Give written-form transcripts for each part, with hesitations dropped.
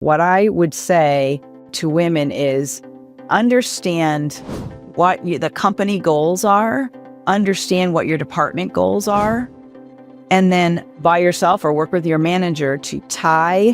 What I would say to women is understand what the company goals are, understand what your department goals are, and then by yourself or work with your manager to tie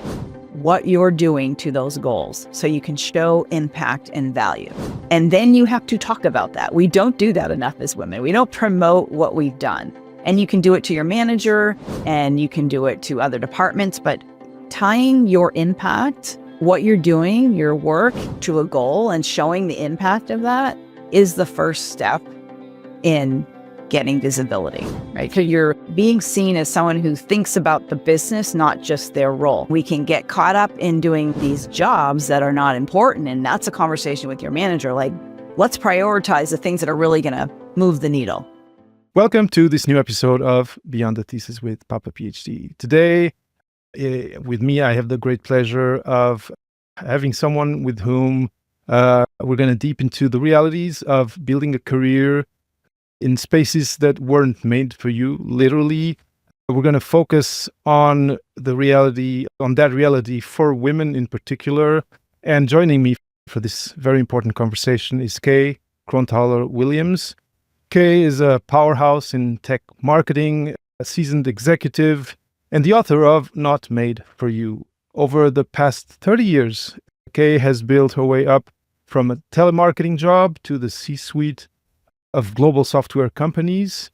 what you're doing to those goals so you can show impact and value. And then you have to talk about that. We don't do that enough as women. We don't promote what we've done. And you can do it to your manager and you can do it to other departments, but tying your impact, what you're doing, your work to a goal and showing the impact of that is the first step in getting visibility, right? So you're being seen as someone who thinks about the business, not just their role. We can get caught up in doing these jobs that are not important. And that's a conversation with your manager. Like, let's prioritize the things that are really going to move the needle. Welcome to this new episode of Beyond the Thesis with Papa PhD. Today, with me, I have the great pleasure of having someone with whom we're going to deep into the realities of building a career in spaces that weren't made for you. Literally, we're going to focus on that reality for women in particular. And joining me for this very important conversation is Kae Konthaler-Williams. Kae is a powerhouse in tech marketing, a seasoned executive, and the author of Not Made for You. Over the past 30 years, Kae has built her way up from a telemarketing job to the C-suite of global software companies,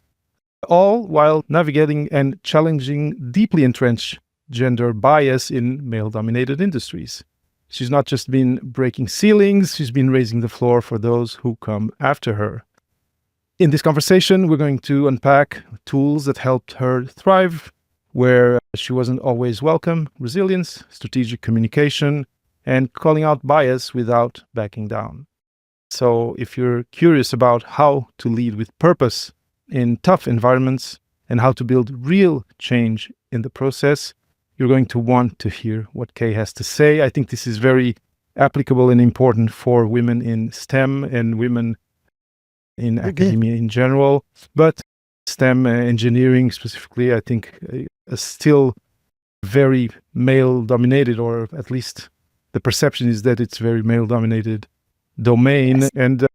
all while navigating and challenging deeply entrenched gender bias in male-dominated industries. She's not just been breaking ceilings, she's been raising the floor for those who come after her. In this conversation, we're going to unpack tools that helped her thrive where she wasn't always welcome, resilience, strategic communication, and calling out bias without backing down. So if you're curious about how to lead with purpose in tough environments and how to build real change in the process, you're going to want to hear what Kae has to say. I think this is very applicable and important for women in STEM and women in academia in general. But STEM engineering specifically, I think, is still very male-dominated, or at least the perception is that it's very male-dominated domain. Yes. And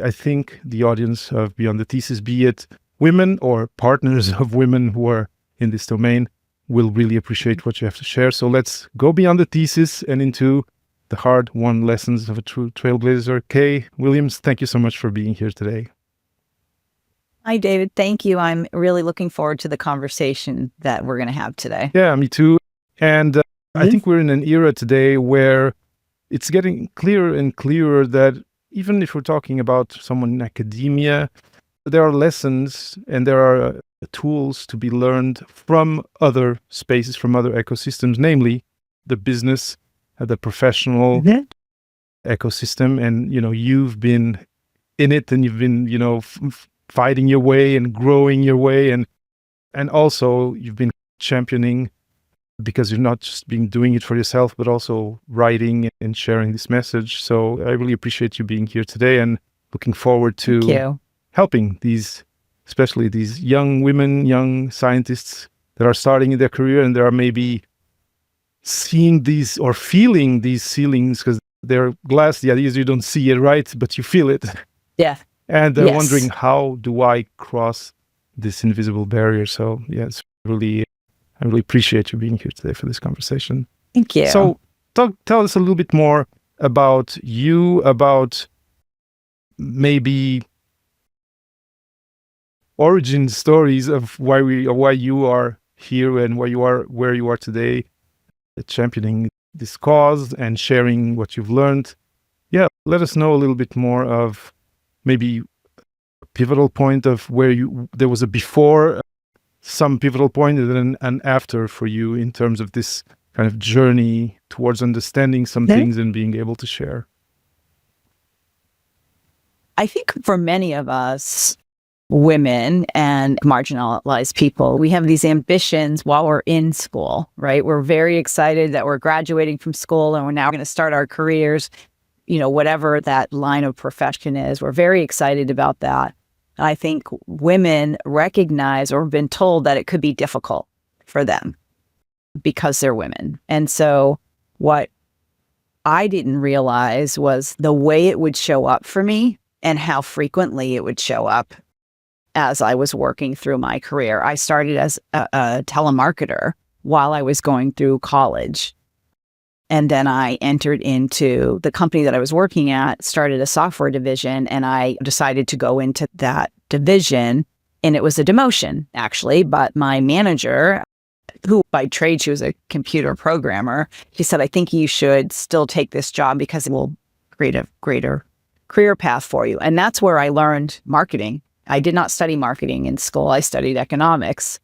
I think the audience of Beyond the Thesis, be it women or partners of women who are in this domain, will really appreciate what you have to share. So let's go beyond the thesis and into the hard-won lessons of a true trailblazer. Kae Williams, thank you so much for being here today. Hi, David. Thank you. I'm really looking forward to the conversation that we're going to have today. Yeah, me too. And I think we're in an era today where it's getting clearer and clearer that even if we're talking about someone in academia, there are lessons and there are tools to be learned from other spaces, from other ecosystems, namely the business, the professional ecosystem. And, you've been in it and you've been, fighting your way and growing your way. And also you've been championing, because you're not just been doing it for yourself, but also writing and sharing this message. So I really appreciate you being here today and looking forward to helping especially these young women, young scientists that are starting in their career and they are maybe seeing these or feeling these ceilings because they're glass. The idea is you don't see it, right? But you feel it. Yeah. And they're wondering, how do I cross this invisible barrier? So yes, I really appreciate you being here today for this conversation. Thank you. So tell us a little bit more about you, about maybe origin stories of why you are here and where you are today, championing this cause and sharing what you've learned. Yeah, let us know a little bit more of maybe a pivotal point of where there was a before, some pivotal point, and then an after for you in terms of this kind of journey towards understanding some things and being able to share. I think for many of us, women and marginalized people, we have these ambitions while we're in school, right? We're very excited that we're graduating from school and we're now going to start our careers, whatever that line of profession is. We're very excited about that. I think women recognize or have been told that it could be difficult for them because they're women. And so what I didn't realize was the way it would show up for me and how frequently it would show up as I was working through my career. I started as a telemarketer while I was going through college. And then I entered into the company that I was working at, started a software division, and I decided to go into that division. And it was a demotion, actually. But my manager, who by trade, she was a computer programmer, she said, I think you should still take this job because it will create a greater career path for you. And that's where I learned marketing. I did not study marketing in school. I studied economics.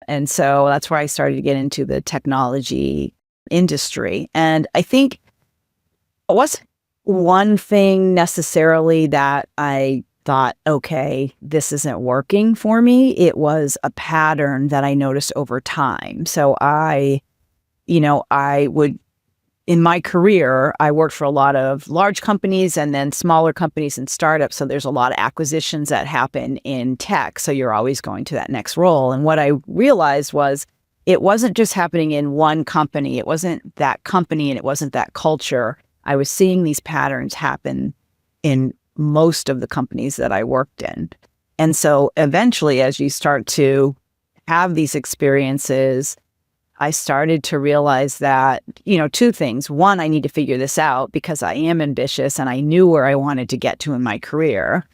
And so that's where I started to get into the technology industry. And I think it wasn't one thing necessarily that I thought, okay, this isn't working for me. It was a pattern that I noticed over time. So I would, in my career, I worked for a lot of large companies and then smaller companies and startups. So there's a lot of acquisitions that happen in tech. So you're always going to that next role. And what I realized was it wasn't just happening in one company. It wasn't that company and it wasn't that culture. I was seeing these patterns happen in most of the companies that I worked in. And so eventually, as you start to have these experiences, I started to realize that, two things. One, I need to figure this out because I am ambitious and I knew where I wanted to get to in my career.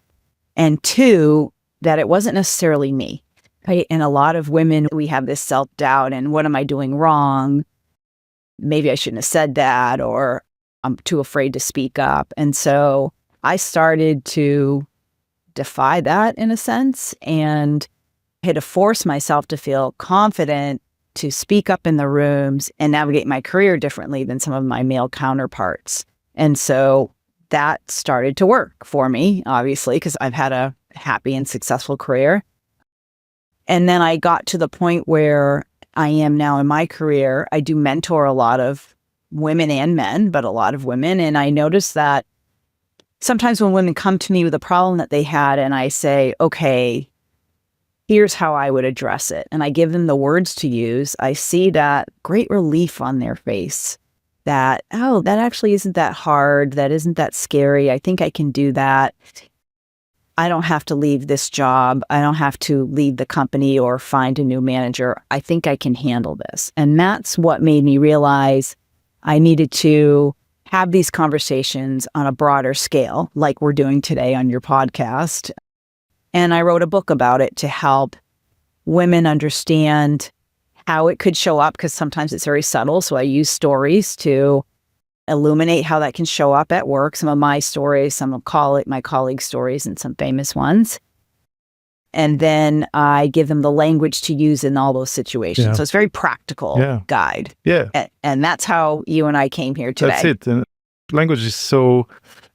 And two, that it wasn't necessarily me. Right? And a lot of women, we have this self-doubt and what am I doing wrong? Maybe I shouldn't have said that, or I'm too afraid to speak up. And so I started to defy that in a sense and had to force myself to feel confident to speak up in the rooms and navigate my career differently than some of my male counterparts. And so that started to work for me, obviously, because I've had a happy and successful career. And then I got to the point where I am now in my career. I do mentor a lot of women and men, but a lot of women. And I noticed that sometimes when women come to me with a problem that they had and I say, okay, here's how I would address it, and I give them the words to use, I see that great relief on their face that, oh, that actually isn't that hard. That isn't that scary. I think I can do that. I don't have to leave this job. I don't have to leave the company or find a new manager. I think I can handle this. And that's what made me realize I needed to have these conversations on a broader scale, like we're doing today on your podcast. And I wrote a book about it to help women understand how it could show up, because sometimes it's very subtle. So I use stories to illuminate how that can show up at work. Some of my stories, some of my colleagues' stories, and some famous ones. And then I give them the language to use in all those situations. Yeah. So it's very practical guide. Yeah. And that's how you and I came here today. That's it. And language is so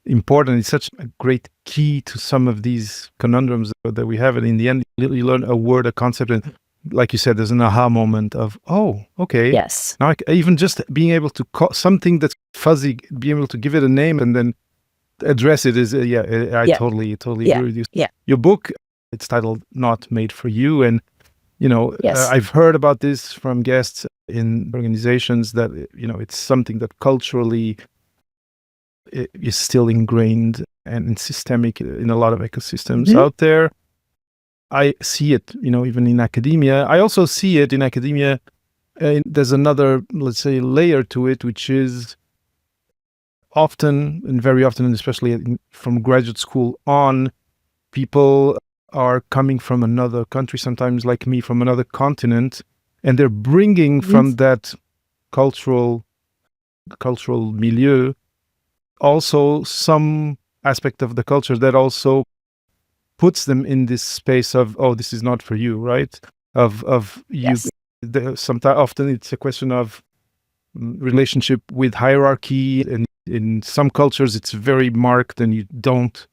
important. It's such a great key to some of these conundrums that we have. And in the end, you learn a word, a concept, and like you said, there's an aha moment of, oh, okay. Yes. Now, even just being able to call something that's fuzzy, being able to give it a name and then address it is, I totally agree with you. Yeah. Your book, it's titled Not Made for You. And, Yes. I've heard about this from guests in organizations that, it's something that culturally is still ingrained and systemic in a lot of ecosystems out there. I see it, even in academia. I also see it in academia. There's another, let's say, layer to it, which is often, and very often, and especially from graduate school on, people are coming from another country, sometimes like me, from another continent, and they're bringing from that cultural milieu also some aspect of the culture that also puts them in this space of, oh, this is not for you, right? Of you. Yes. Sometimes, often it's a question of relationship with hierarchy, and in some cultures it's very marked, and you don't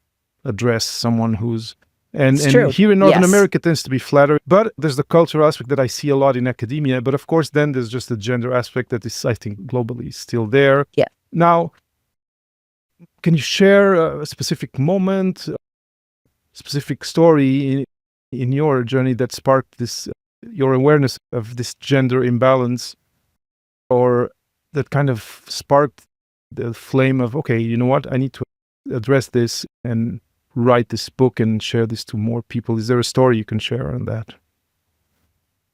address someone who's and here in Northern America it tends to be flatter. But there's the cultural aspect that I see a lot in academia. But of course, then there's just the gender aspect that is, I think, globally still there. Yeah. Now, can you share a specific moment, specific story in your journey that sparked this, your awareness of this gender imbalance, or that kind of sparked the flame of, okay, you know what, I need to address this and write this book and share this to more people? Is there a story you can share on that?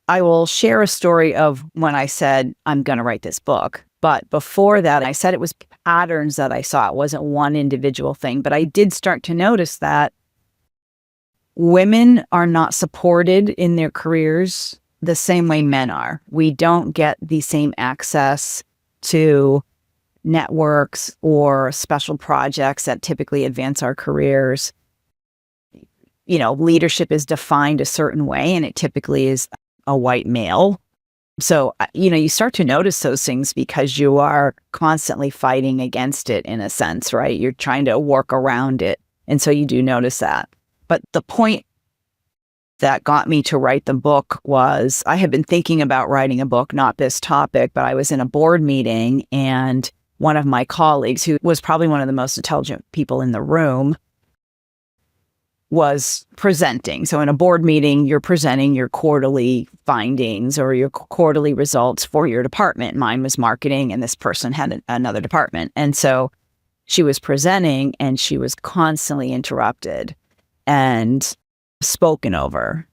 I will share a story of when I said, I'm going to write this book. But before that, I said it was patterns that I saw. It wasn't one individual thing. But I did start to notice that women are not supported in their careers the same way men are. We don't get the same access to networks or special projects that typically advance our careers. You know, leadership is defined a certain way, and it typically is a white male. So, you know, you start to notice those things because you are constantly fighting against it in a sense, right? You're trying to work around it. And so you do notice that. But the point that got me to write the book was I had been thinking about writing a book, not this topic, but I was in a board meeting and one of my colleagues, who was probably one of the most intelligent people in the room, was presenting. So in a board meeting, you're presenting your quarterly findings or your quarterly results for your department. Mine was marketing, and this person had another department. And so she was presenting, and she was constantly interrupted and spoken over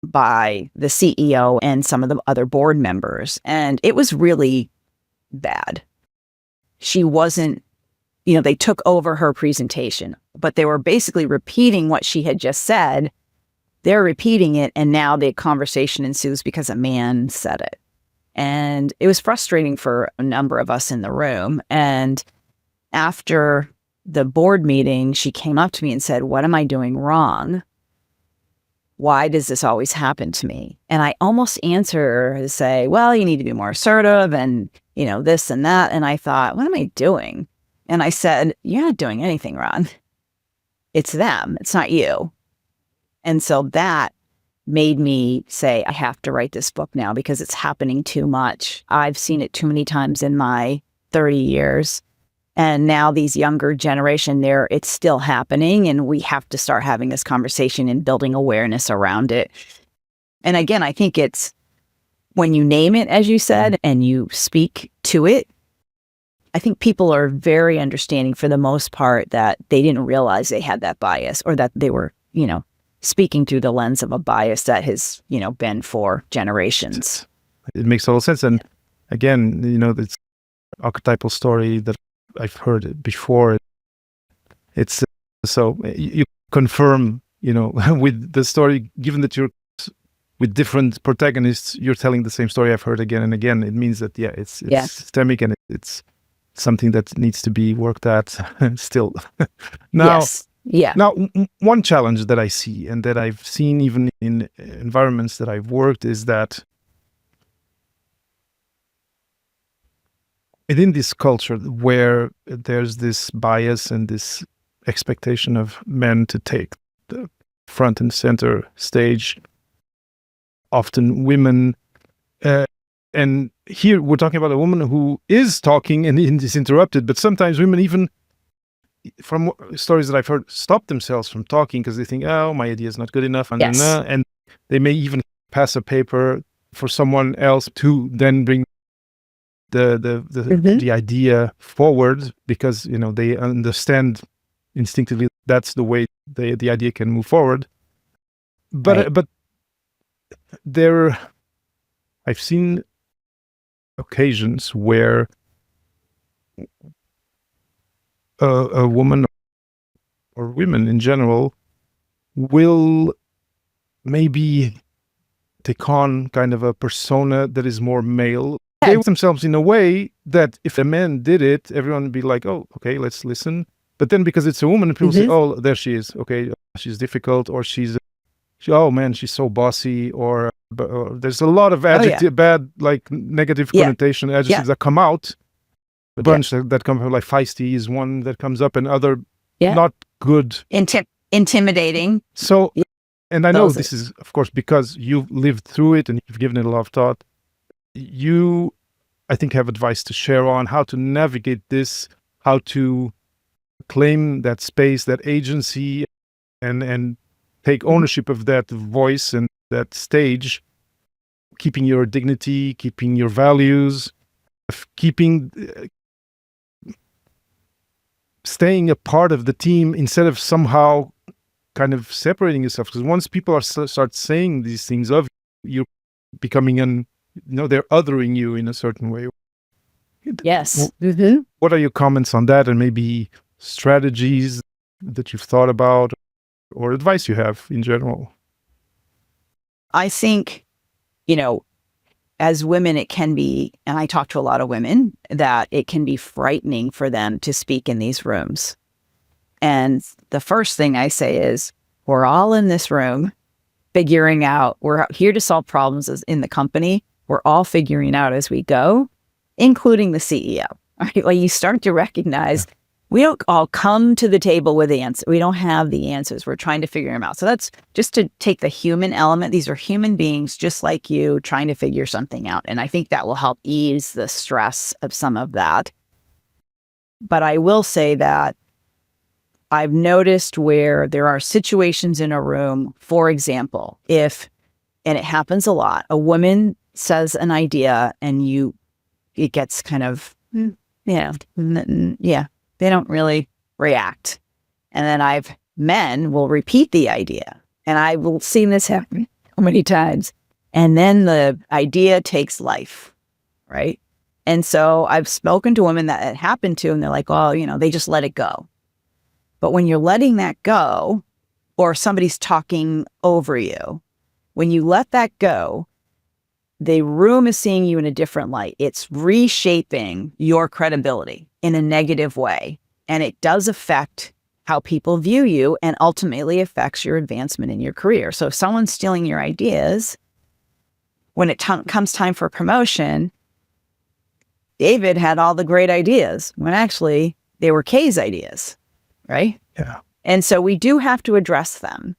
by the CEO and some of the other board members. And it was really bad. She wasn't, you know, they took over her presentation, but they were basically repeating what she had just said. They're repeating it, and now the conversation ensues because a man said it. And it was frustrating for a number of us in the room. And after the board meeting, she came up to me and said, "What am I doing wrong? Why does this always happen to me?" And I almost answer her to say, well, you need to be more assertive and, you know, this and that. And I thought, what am I doing? And I said, you're not doing anything wrong. It's them. It's not you. And so that made me say, I have to write this book now because it's happening too much. I've seen it too many times in my 30 years. And now these younger generation there, it's still happening. And we have to start having this conversation and building awareness around it. And again, I think it's when you name it, as you said, and you speak to it, I think people are very understanding for the most part that they didn't realize they had that bias, or that they were, you know, speaking through the lens of a bias that has, you know, been for generations. It makes total sense. And again, you know, this archetypal story that I've heard before. It's so you confirm, you know, with the story, given that you're with different protagonists, you're telling the same story I've heard again and again. It means that, yeah, it's systemic, and it's something that needs to be worked at still. Now, yes. Yeah. Now, one challenge that I see, and that I've seen even in environments that I've worked, is that within this culture where there's this bias and this expectation of men to take the front and center stage, often women, and here we're talking about a woman who is talking and is interrupted, but sometimes women, even from stories that I've heard, stop themselves from talking because they think, oh, my idea is not good enough, and they may even pass a paper for someone else to then bring the idea forward, because, you know, they understand instinctively that's the way the idea can move forward. But but I've seen occasions where a woman or women in general will maybe take on kind of a persona that is more male. They themselves in a way that if a man did it, everyone would be like, oh, okay, let's listen. But then because it's a woman, people say, oh, there she is. Okay, she's difficult, or oh man, she's so bossy, or there's a lot of adjective, bad, like negative connotation adjectives that come out. A bunch that come from, like feisty is one that comes up, and other not good. Intimidating. So, and I know this is, of course, because you've lived through it and you've given it a lot of thought. You, I think, have advice to share on how to navigate this, how to claim that space, that agency, and take ownership of that voice and that stage, keeping your dignity, keeping your values, keeping staying a part of the team instead of somehow kind of separating yourself. Because once people start saying these things of you, becoming they're othering you in a certain way. Yes. What are your comments on that, and maybe strategies that you've thought about or advice you have in general? I think, as women, it can be, and I talk to a lot of women, that it can be frightening for them to speak in these rooms. And the first thing I say is, we're all in this room figuring out, we're here to solve problems in the company. We're all figuring out as we go, including the CEO. Right? Well, you start to recognize we don't all come to the table with the answer. We don't have the answers. We're trying to figure them out. So that's just to take the human element. These are human beings just like you trying to figure something out. And I think that will help ease the stress of some of that. But I will say that I've noticed where there are situations in a room, for example, and it happens a lot, a woman says an idea and it gets kind of, they don't really react. And then men will repeat the idea. And I've seen this happen so many times. And then the idea takes life, right? And so I've spoken to women that it happened to, and they're like, oh, they just let it go. But when you're letting that go, or somebody's talking over you, when you let that go, the room is seeing you in a different light. It's reshaping your credibility in a negative way. And it does affect how people view you and ultimately affects your advancement in your career. So if someone's stealing your ideas, when it comes time for promotion, David had all the great ideas when actually they were Kae's ideas, right? Yeah. And so we do have to address them.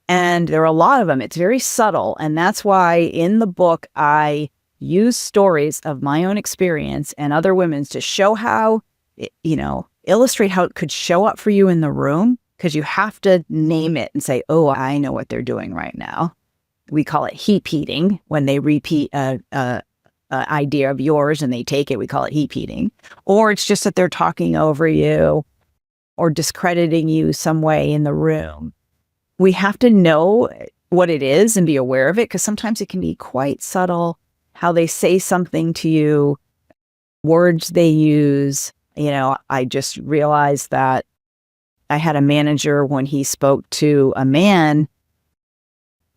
And there are a lot of them. It's very subtle. And that's why in the book, I use stories of my own experience and other women's to show how, illustrate how it could show up for you in the room, because you have to name it and say, oh, I know what they're doing right now. We call it heap-eating. When they repeat a idea of yours and they take it, we call it heap-eating. Or it's just that they're talking over you or discrediting you some way in the room. We have to know what it is and be aware of it, because sometimes it can be quite subtle how they say something to you, words they use. I just realized that I had a manager, when he spoke to a man,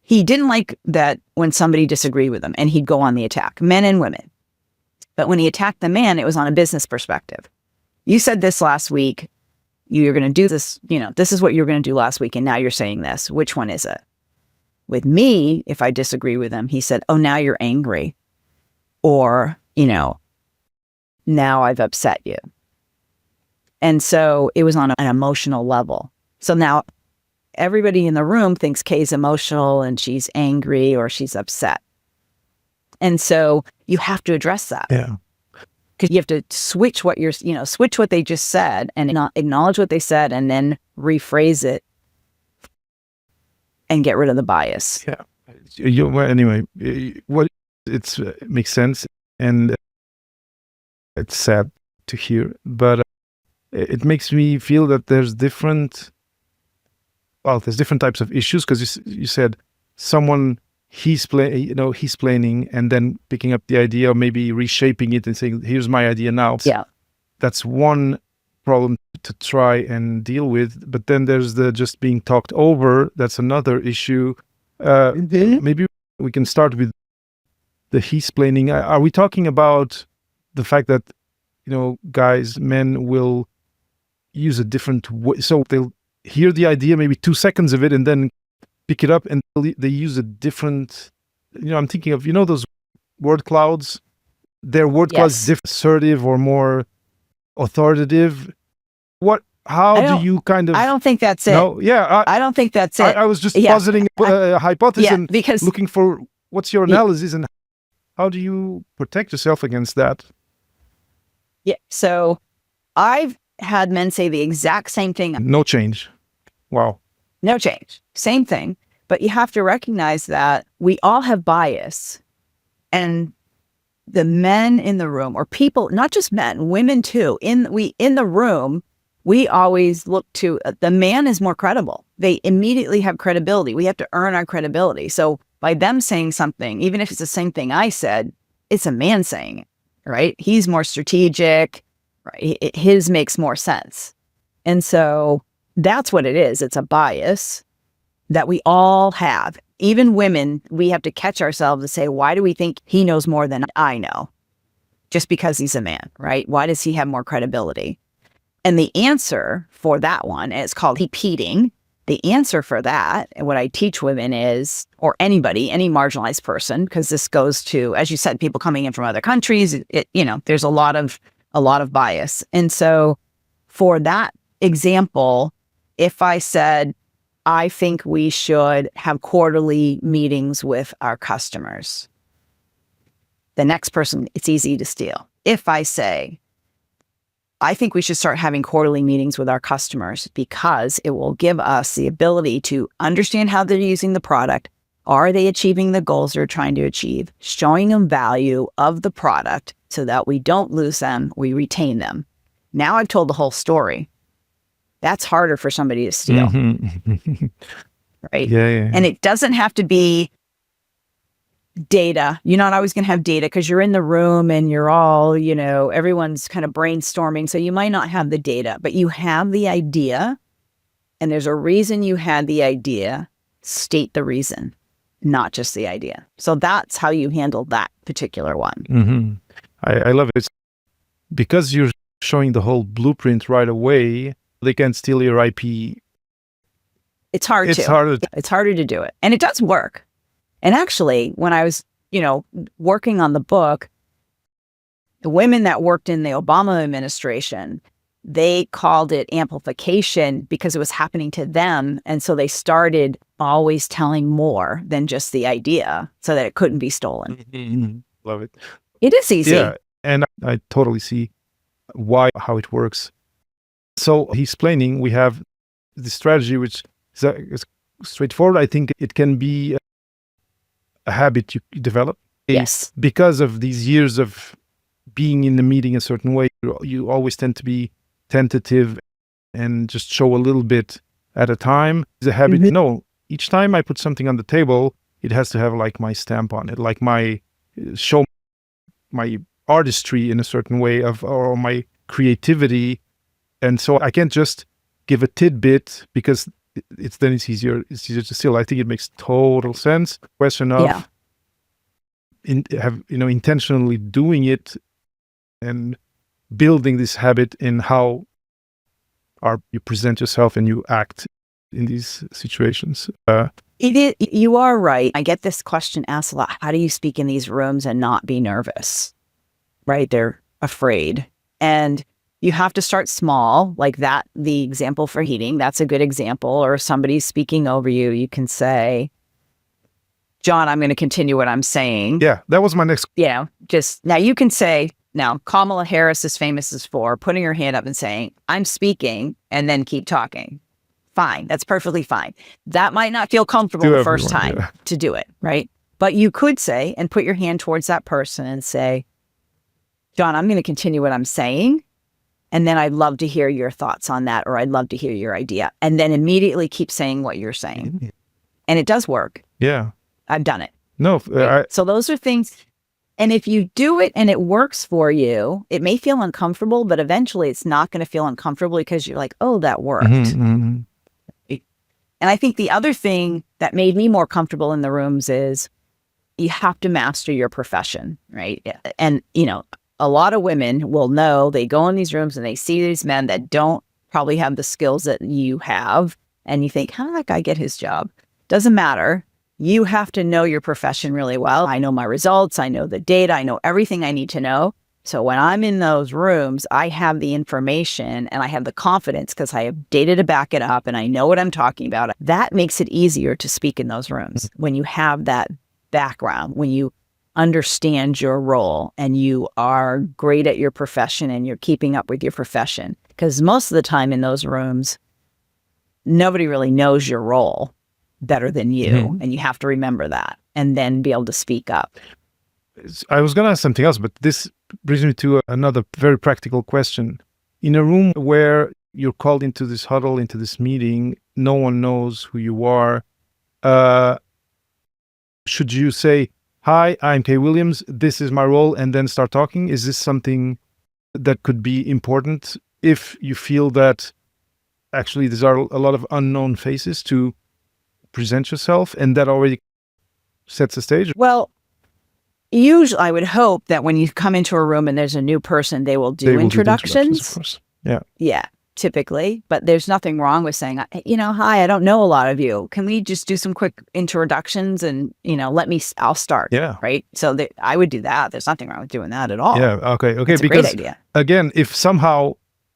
he didn't like that when somebody disagreed with him, and he'd go on the attack, men and women. But when he attacked the man, it was on a business perspective. You said this last week. You're going to do this, this is what you were going to do last week, and now you're saying this. Which one is it? With me, if I disagree with him, he said, oh, now you're angry. Or, now I've upset you. And so it was on an emotional level. So now everybody in the room thinks Kae's emotional and she's angry or she's upset. And so you have to address that. Yeah. Because you have to switch switch what they just said and not acknowledge what they said, and then rephrase it and get rid of the bias. Yeah. Anyway, it makes sense, and it's sad to hear, but it makes me feel that there's different types of issues, because you said someone he's planning and then picking up the idea, or maybe reshaping it and saying, here's my idea now. Yeah. That's one problem to try and deal with. But then there's the just being talked over. That's another issue. Maybe we can start with the he's planning. Are we talking about the fact that, men will use a different way? So they'll hear the idea, maybe 2 seconds of it, and then pick it up, and they use a different, I'm thinking of, those word clouds. Their word clouds different, assertive or more authoritative. How do you kind of... I don't think that's it. No, yeah. I don't think that's it. I was just positing a hypothesis and because looking for what's your analysis and how do you protect yourself against that? Yeah, so I've had men say the exact same thing. No change. Wow. No change. Same thing. But you have to recognize that we all have bias. And the men in the room, or people, not just men, women too, in the room, we always look to the man is more credible. They immediately have credibility. We have to earn our credibility. So by them saying something, even if it's the same thing I said, it's a man saying it, right? He's more strategic, right? His makes more sense. And so that's what it is. It's a bias that we all have. Even women, we have to catch ourselves and say, why do we think he knows more than I know? Just because he's a man, right? Why does he have more credibility? And the answer for that one is called repeating. The answer for that, and what I teach women is, or anybody, any marginalized person, because this goes to, as you said, people coming in from other countries, there's a lot of bias. And so for that example, if I said, I think we should have quarterly meetings with our customers, the next person, it's easy to steal. If I say, I think we should start having quarterly meetings with our customers because it will give us the ability to understand how they're using the product. Are they achieving the goals they're trying to achieve? Showing them value of the product so that we don't lose them, we retain them. Now I've told the whole story. That's harder for somebody to steal. Mm-hmm. Right? Yeah. And it doesn't have to be data. You're not always going to have data because you're in the room and you're all, everyone's kind of brainstorming. So you might not have the data, but you have the idea. And there's a reason you had the idea. State the reason, not just the idea. So that's how you handle that particular one. Mm-hmm. I love it. Because you're showing the whole blueprint right away, they can steal your IP. It's harder to do it. And it does work. And actually, when I was, working on the book, the women that worked in the Obama administration, they called it amplification because it was happening to them. And so they started always telling more than just the idea so that it couldn't be stolen. Mm-hmm. Love it. It is easy. Yeah. And I totally see how it works. So he's explaining we have the strategy, which is straightforward. I think it can be a habit you develop. Yes. Because of these years of being in the meeting a certain way, you always tend to be tentative and just show a little bit at a time. It's a habit. Mm-hmm. No, each time I put something on the table, it has to have like my stamp on it, like show my artistry in a certain way or my creativity. And so I can't just give a tidbit because it's easier to steal. I think it makes total sense. Question of intentionally doing it and building this habit in how you present yourself and you act in these situations. You are right. I get this question asked a lot. How do you speak in these rooms and not be nervous? Right? They're afraid. And you have to start small, like that, the example for heating, that's a good example. Or if somebody's speaking over you, you can say, John, I'm going to continue what I'm saying. Yeah, that was my next. Now you can say, now Kamala Harris is famous for putting her hand up and saying, I'm speaking, and then keep talking. Fine. That's perfectly fine. That might not feel comfortable the first time to do it, right? But you could say, and put your hand towards that person and say, John, I'm going to continue what I'm saying. And then I'd love to hear your thoughts on that, or I'd love to hear your idea. And then immediately keep saying what you're saying. Mm-hmm. And it does work. Yeah. I've done it. No. Right? So those are things. And if you do it and it works for you, it may feel uncomfortable, but eventually it's not going to feel uncomfortable because you're like, oh, that worked. Mm-hmm. And I think the other thing that made me more comfortable in the rooms is you have to master your profession, right? And, a lot of women will know, they go in these rooms and they see these men that don't probably have the skills that you have. And you think, how did that guy get his job? Doesn't matter. You have to know your profession really well. I know my results. I know the data. I know everything I need to know. So when I'm in those rooms, I have the information and I have the confidence because I have data to back it up and I know what I'm talking about. That makes it easier to speak in those rooms when you have that background, when you understand your role and you are great at your profession and you're keeping up with your profession. Because most of the time in those rooms, nobody really knows your role better than you. Mm-hmm. And you have to remember that and then be able to speak up. I was going to ask something else, but this brings me to another very practical question. In a room where you're called into this huddle, into this meeting. No one knows who you are. Should you say, "Hi, I'm Kae Williams. This is my role," and then start talking? Is this something that could be important if you feel that actually these are a lot of unknown faces to present yourself, and that already sets the stage? Well, usually I would hope that when you come into a room and there's a new person, they will do They will do the introductions. of course. Yeah. Yeah, typically. But there's nothing wrong with saying, hi, I don't know a lot of you. Can we just do some quick introductions and, I'll start. Yeah. Right. So I would do that. There's nothing wrong with doing that at all. Yeah. Okay. It's a great idea. Again, if somehow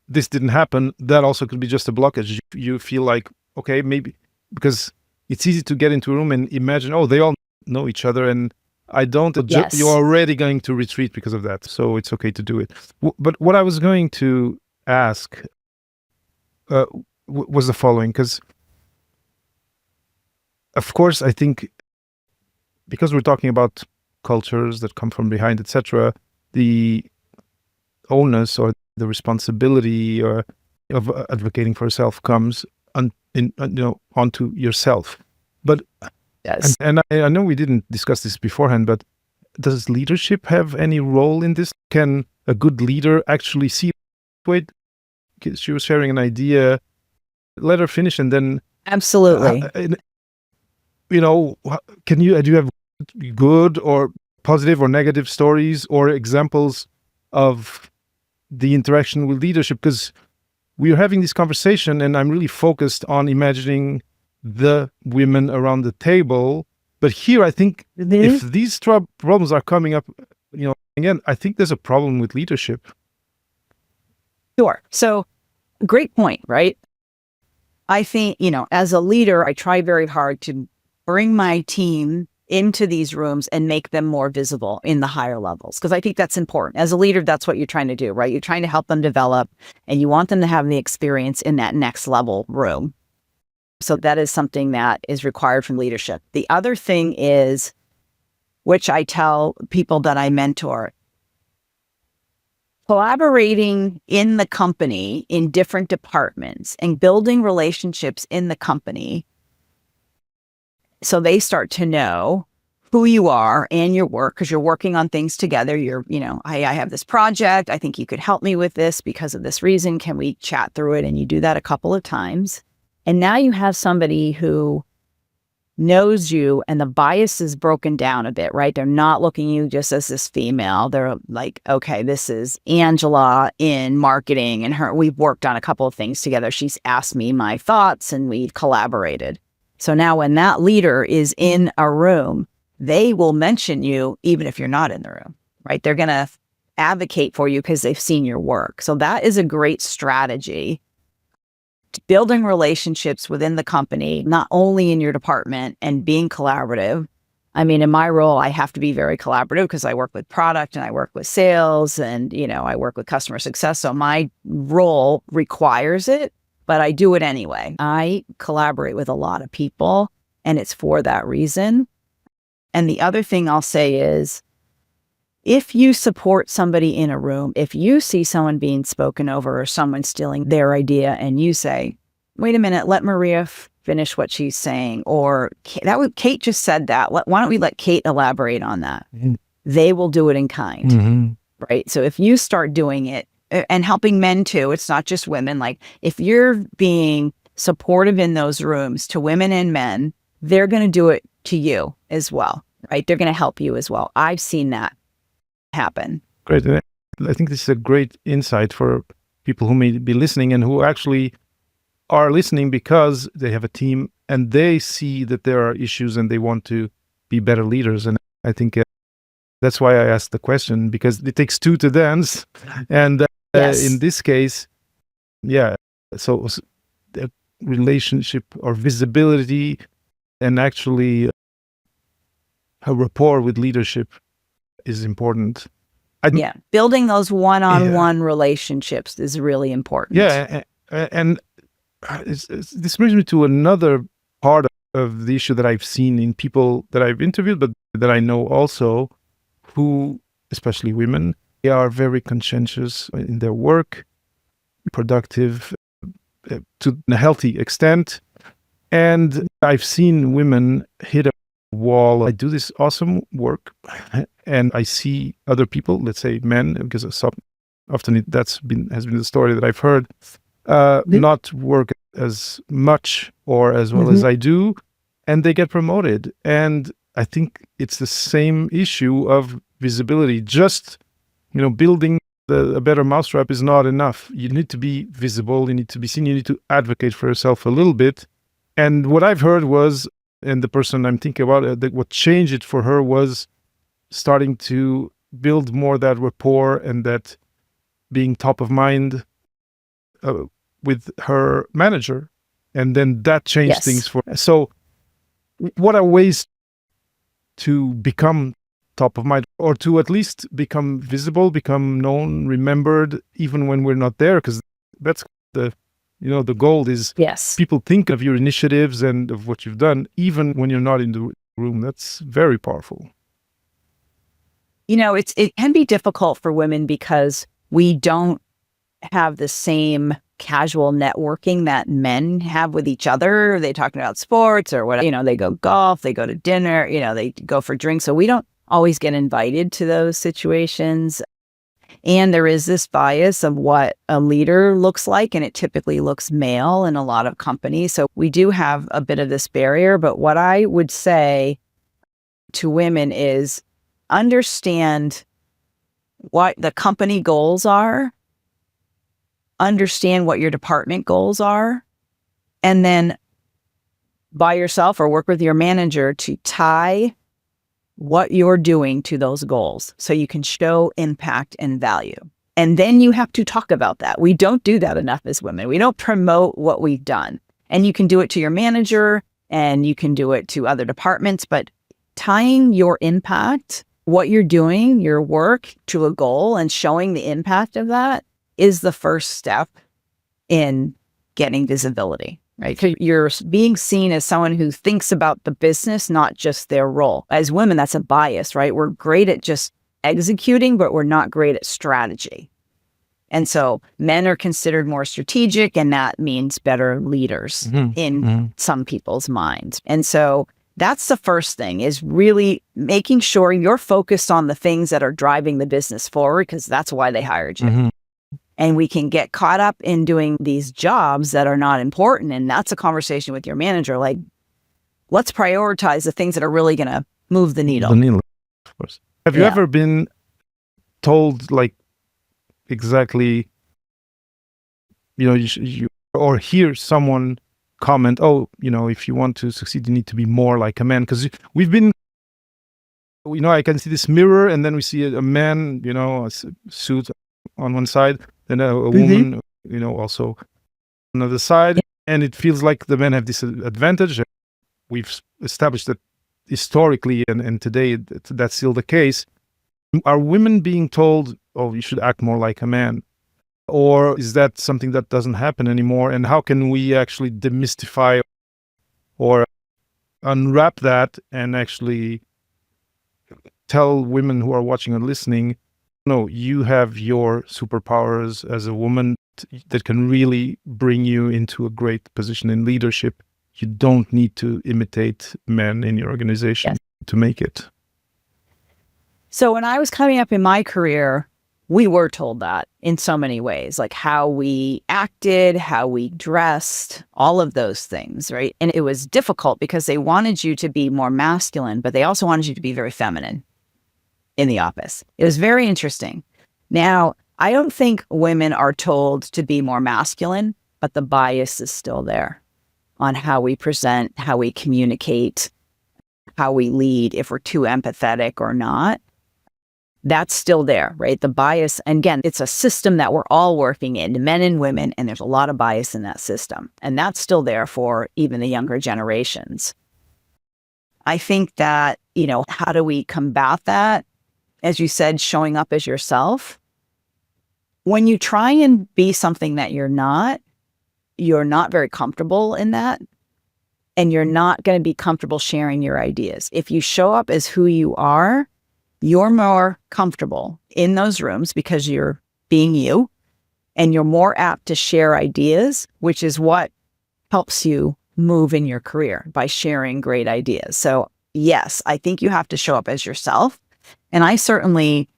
this didn't happen, that also could be just a blockage. You feel like, okay, maybe because it's easy to get into a room and imagine, oh, they all know each other and I don't. Yes. You're already going to retreat because of that. So it's okay to do it. But what I was going to ask was the following, because of course, I think because we're talking about cultures that come from behind, etc., the onus or the responsibility of advocating for yourself comes onto yourself. But Yes. and I know we didn't discuss this beforehand, but does leadership have any role in this? Can a good leader actually see? Wait, she was sharing an idea. Let her finish, and then Absolutely. do you have good or positive or negative stories or examples of the interaction with leadership? Because we are having this conversation and I'm really focused on imagining the women around the table. But here, I think if these problems are coming up, again, I think there's a problem with leadership. Sure. So great point, right? I think, as a leader, I try very hard to bring my team into these rooms and make them more visible in the higher levels. Because I think that's important. As a leader, that's what you're trying to do, right? You're trying to help them develop and you want them to have the experience in that next level room. So that is something that is required from leadership. The other thing is, which I tell people that I mentor, collaborating in the company in different departments and building relationships in the company so they start to know who you are and your work because you're working on things together. I have this project. I think you could help me with this because of this reason. Can we chat through it? And you do that a couple of times. And now you have somebody who knows you and the bias is broken down a bit, right? They're not looking at you just as this female. They're like, okay, this is Angela in marketing and we've worked on a couple of things together. She's asked me my thoughts and we've collaborated. So now when that leader is in a room, they will mention you even if you're not in the room, right? They're going to advocate for you because they've seen your work. So that is a great strategy. Building relationships within the company, not only in your department and being collaborative. I mean, in my role, I have to be very collaborative because I work with product and I work with sales and, I work with customer success. So my role requires it, but I do it anyway. I collaborate with a lot of people and it's for that reason. And the other thing I'll say is, if you support somebody in a room, if you see someone being spoken over or someone stealing their idea and you say, wait a minute, let Maria finish what she's saying, or Kate just said that. Why don't we let Kate elaborate on that? Mm-hmm. They will do it in kind, mm-hmm. right? So if you start doing it and helping men too, it's not just women. Like if you're being supportive in those rooms to women and men, they're going to do it to you as well, right? They're going to help you as well. I've seen that happen. Great. I think this is a great insight for people who may be listening and who actually are listening because they have a team and they see that there are issues and they want to be better leaders. And I think that's why I asked the question, because it takes two to dance. And yes. In this case, so the relationship or visibility and actually a rapport with leadership is important. Building those one-on-one relationships is really important. Yeah, and this brings me to another part of the issue that I've seen in people that I've interviewed, but that I know also, who, especially women, they are very conscientious in their work, productive, to a healthy extent. And I've seen women hit a wall. I do this awesome work and I see other people, let's say men, because often has been the story that I've heard, not work as much or as well as I do, and they get promoted. And I think it's the same issue of visibility. Just, building a better mousetrap is not enough. You need to be visible, you need to be seen, you need to advocate for yourself a little bit. And what I've heard was, and the person I'm thinking about, that what changed it for her was starting to build more that rapport and that being top of mind with her manager. And then that changed things for her. So what are ways to become top of mind, or to at least become visible, become known, remembered, even when we're not there? Because that's the goal is people think of your initiatives and of what you've done, even when you're not in the room. That's very powerful. It can be difficult for women because we don't have the same casual networking that men have with each other. They talking about sports or whatever, they go golf, they go to dinner, they go for drinks. So we don't always get invited to those situations. And there is this bias of what a leader looks like, and it typically looks male in a lot of companies. So we do have a bit of this barrier. But what I would say to women is understand what the company goals are, understand what your department goals are, and then by yourself or work with your manager to tie what you're doing to those goals so you can show impact and value. And then you have to talk about that. We don't do that enough as women. We don't promote what we've done. And you can do it to your manager and you can do it to other departments, but tying your impact, what you're doing, your work to a goal and showing the impact of that is the first step in getting visibility. Right? So you're being seen as someone who thinks about the business, not just their role. As women, that's a bias, right? We're great at just executing, but we're not great at strategy. And so men are considered more strategic, and that means better leaders in some people's minds. And so that's the first thing, is really making sure you're focused on the things that are driving the business forward, because that's why they hired you. And we can get caught up in doing these jobs that are not important. And that's a conversation with your manager. Like, let's prioritize the things that are really going to move the needle. The needle, of course. Have you ever been told, like, exactly, you or hear someone comment, if you want to succeed, you need to be more like a man? Because we've been, I can see this mirror, and then we see a man, a suit on one side, then a woman, also on the other side. And it feels like the men have this advantage. We've established that historically, and today that's still the case. Are women being told, you should act more like a man? Or is that something that doesn't happen anymore? And how can we actually demystify or unwrap that and actually tell women who are watching or listening, no, you have your superpowers as a woman that can really bring you into a great position in leadership. You don't need to imitate men in your organization to make it. So when I was coming up in my career, we were told that in so many ways, like how we acted, how we dressed, all of those things, right? And it was difficult because they wanted you to be more masculine, but they also wanted you to be very feminine in the office. It was very interesting. Now, I don't think women are told to be more masculine, but the bias is still there on how we present, how we communicate, how we lead, if we're too empathetic or not. That's still there, right? The bias, and again, it's a system that we're all working in, men and women, and there's a lot of bias in that system. And that's still there for even the younger generations. I think that, how do we combat that? As you said, showing up as yourself. When you try and be something that you're not very comfortable in that, and you're not going to be comfortable sharing your ideas. If you show up as who you are, you're more comfortable in those rooms because you're being you, and you're more apt to share ideas, which is what helps you move in your career, by sharing great ideas. So yes, I think you have to show up as yourself. And I certainly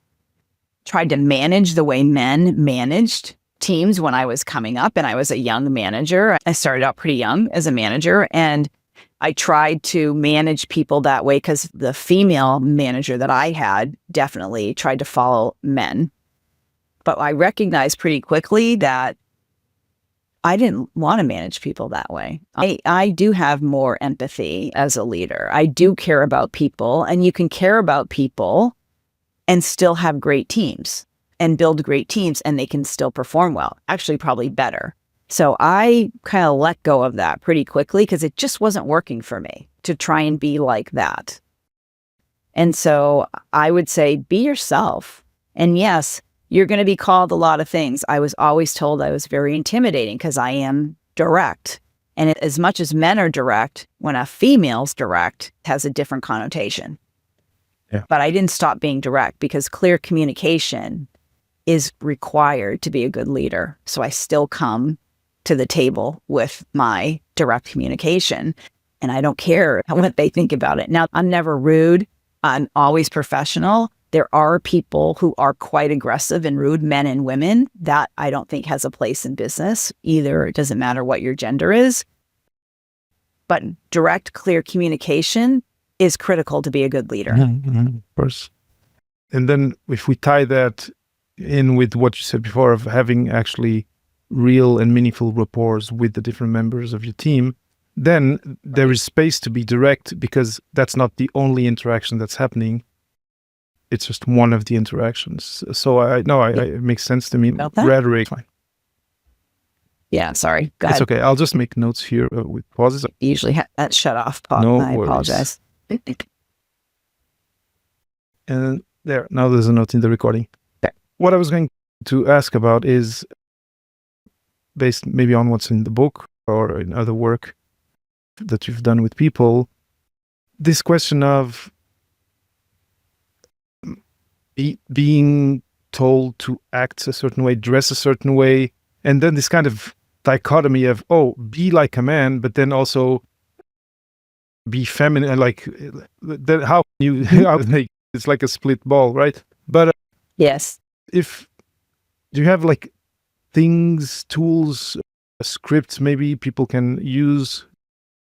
tried to manage the way men managed teams when I was coming up, and I was a young manager. I started out pretty young as a manager, and I tried to manage people that way because the female manager that I had definitely tried to follow men. But I recognized pretty quickly that I didn't want to manage people that way. I do have more empathy as a leader. I do care about people, and you can care about people and still have great teams and build great teams, and they can still perform well, actually probably better. So I kind of let go of that pretty quickly because it just wasn't working for me to try and be like that. And so I would say, be yourself. And yes, you're going to be called a lot of things. I was always told I was very intimidating because I am direct. And as much as men are direct, when a female's direct, it has a different connotation. Yeah. But I didn't stop being direct because clear communication is required to be a good leader. So I still come to the table with my direct communication, and I don't care what they think about it. Now, I'm never rude. I'm always professional. There are people who are quite aggressive and rude, men and women. That I don't think has a place in business either. It doesn't matter what your gender is. But direct, clear communication is critical to be a good leader. Of course. And then if we tie that in with what you said before of having actually real and meaningful rapport with the different members of your team, then there is space to be direct because that's not the only interaction that's happening. It's just one of the interactions. So it makes sense to me. Rhetoric. Fine. Yeah, sorry. Go ahead. It's okay. I'll just make notes here with pauses. Usually that shut off. No I worries. apologize. And there, now there's a note in the recording. Okay. What I was going to ask about is based maybe on what's in the book or in other work that you've done with people, this question of being told to act a certain way, dress a certain way, and then this kind of dichotomy of, be like a man, but then also be feminine. Like, how can you, it's like a split ball, right? But yes. Do you have like things, tools, scripts maybe people can use,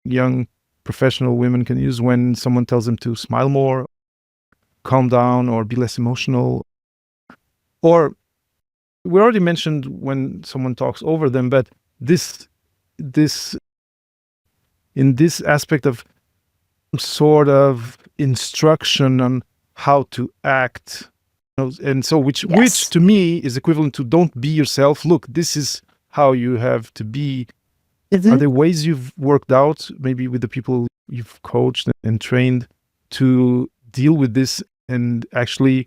young professional women can use when someone tells them to smile more, calm down, or be less emotional? Or we already mentioned when someone talks over them, but this in this aspect of sort of instruction on how to act, and so which to me is equivalent to don't be yourself. Look, this is how you have to be. Are there ways you've worked out, maybe with the people you've coached and trained, to deal with this and actually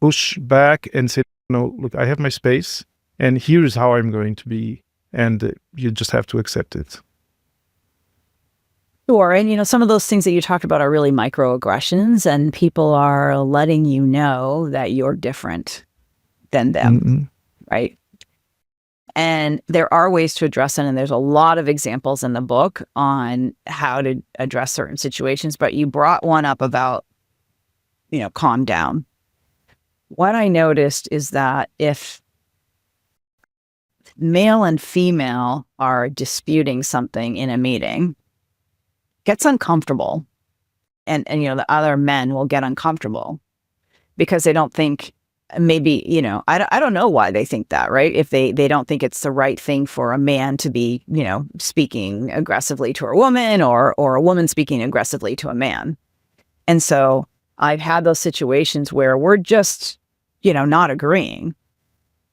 push back and say, no, look, I have my space and here's how I'm going to be, and you just have to accept it? Sure. And, some of those things that you talked about are really microaggressions, and people are letting you know that you're different than them, right? And there are ways to address it, and there's a lot of examples in the book on how to address certain situations, but you brought one up about, calm down. What I noticed is that if male and female are disputing something in a meeting, gets uncomfortable, and the other men will get uncomfortable because they don't think, maybe, I don't know why they think that, right? If they don't think it's the right thing for a man to be, speaking aggressively to a woman, or a woman speaking aggressively to a man. And so I've had those situations where we're just, not agreeing.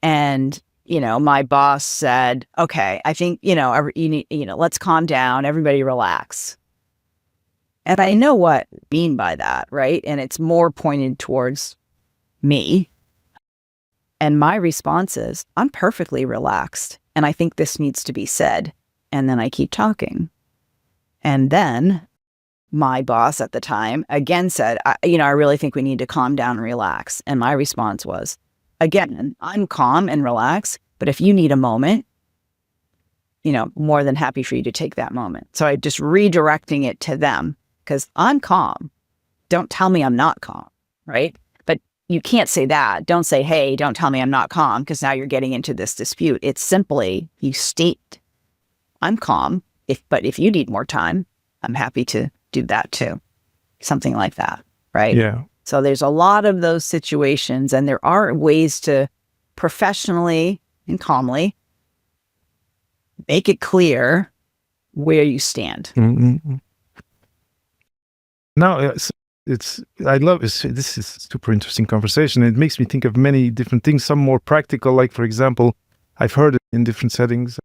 And, my boss said, okay, I think, you need, let's calm down, everybody relax. And I know what I mean by that, right? And it's more pointed towards me. And my response is, I'm perfectly relaxed, and I think this needs to be said. And then I keep talking. And then my boss at the time again said, I really think we need to calm down and relax. And my response was, again, I'm calm and relaxed, but if you need a moment, more than happy for you to take that moment. So I just redirecting it to them because I'm calm. Don't tell me I'm not calm, right? But you can't say that. Don't say, hey, don't tell me I'm not calm, because now you're getting into this dispute. It's simply you state, I'm calm, but if you need more time, I'm happy to do that too. Something like that, right? Yeah. So there's a lot of those situations, and there are ways to professionally and calmly make it clear where you stand. Mm-hmm. Now, I love this. This is a super interesting conversation. It makes me think of many different things, some more practical, like, for example, I've heard it in different settings.